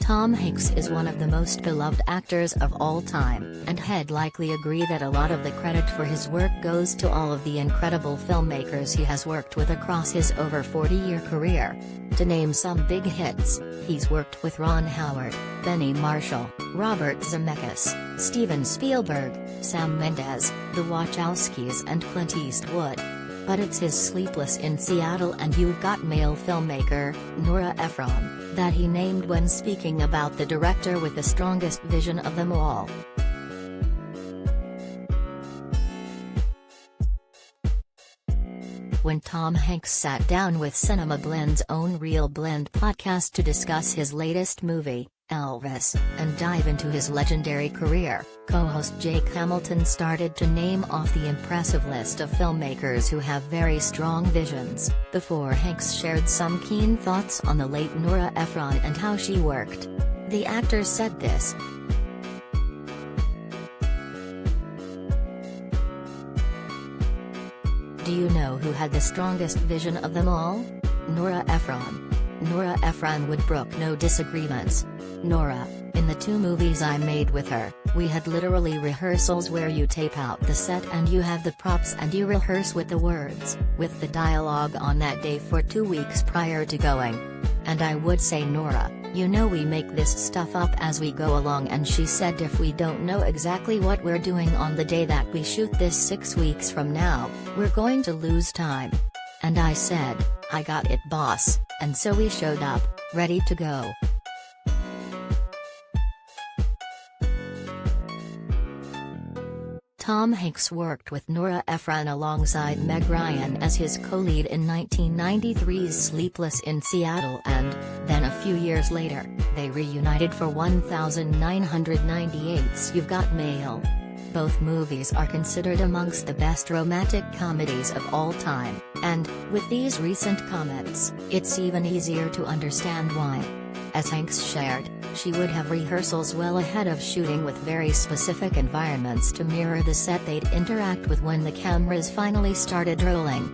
Tom Hanks is one of the most beloved actors of all time, and he'd likely agree that a lot of the credit for his work goes to all of the incredible filmmakers he has worked with across his over 40-year career. To name some big hits, he's worked with Ron Howard, Benny Marshall, Robert Zemeckis, Steven Spielberg, Sam Mendes, the Wachowskis and Clint Eastwood. But it's his Sleepless in Seattle and You've Got Mail filmmaker, Nora Ephron, that he named when speaking about the director with the strongest vision of them all. When Tom Hanks sat down with Cinema Blend's own Real Blend podcast to discuss his latest movie, Elvis, and dive into his legendary career, co-host Jake Hamilton started to name off the impressive list of filmmakers who have very strong visions, before Hanks shared some keen thoughts on the late Nora Ephron and how she worked. The actor said this: "Do you know who had the strongest vision of them all? Nora Ephron. Nora Ephron would brook no disagreements. Nora, in the 2 movies I made with her, we had literally rehearsals where you tape out the set and you have the props and you rehearse with the words, with the dialogue on that day for 2 weeks prior to going. And I would say, Nora, you know we make this stuff up as we go along, and she said if we don't know exactly what we're doing on the day that we shoot this 6 weeks from now, we're going to lose time. And I said, I got it boss, and so we showed up, ready to go." Tom Hanks worked with Nora Ephron alongside Meg Ryan as his co-lead in 1993's Sleepless in Seattle, and, then a few years later, they reunited for 1998's You've Got Mail. Both movies are considered amongst the best romantic comedies of all time, and, with these recent comments, it's even easier to understand why. As Hanks shared, she would have rehearsals well ahead of shooting with very specific environments to mirror the set they'd interact with when the cameras finally started rolling.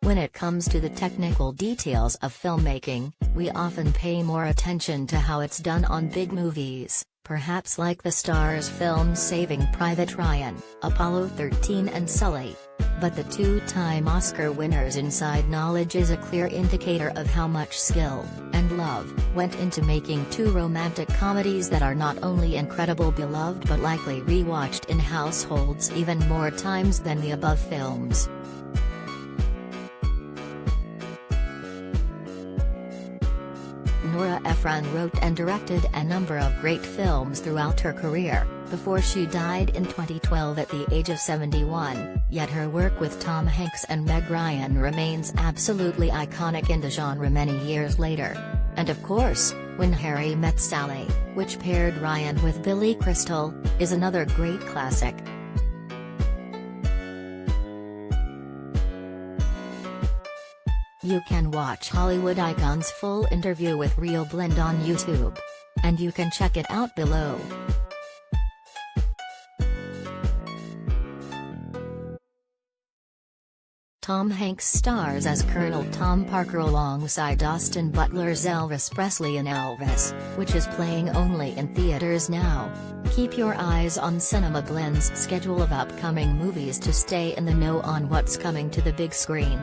When it comes to the technical details of filmmaking, we often pay more attention to how it's done on big movies, perhaps like the Starz films Saving Private Ryan, Apollo 13 and Sully. But the 2-time Oscar winner's inside knowledge is a clear indicator of how much skill, and love, went into making 2 romantic comedies that are not only incredible beloved but likely rewatched in households even more times than the above films. Nora Ephron wrote and directed a number of great films throughout her career, before she died in 2012 at the age of 71, yet her work with Tom Hanks and Meg Ryan remains absolutely iconic in the genre many years later. And of course, When Harry Met Sally, which paired Ryan with Billy Crystal, is another great classic. You can watch Hollywood Icon's full interview with Real Blend on YouTube. And you can check it out below. Tom Hanks stars as Colonel Tom Parker alongside Austin Butler's Elvis Presley in Elvis, which is playing only in theaters now. Keep your eyes on Cinema Blend's schedule of upcoming movies to stay in the know on what's coming to the big screen.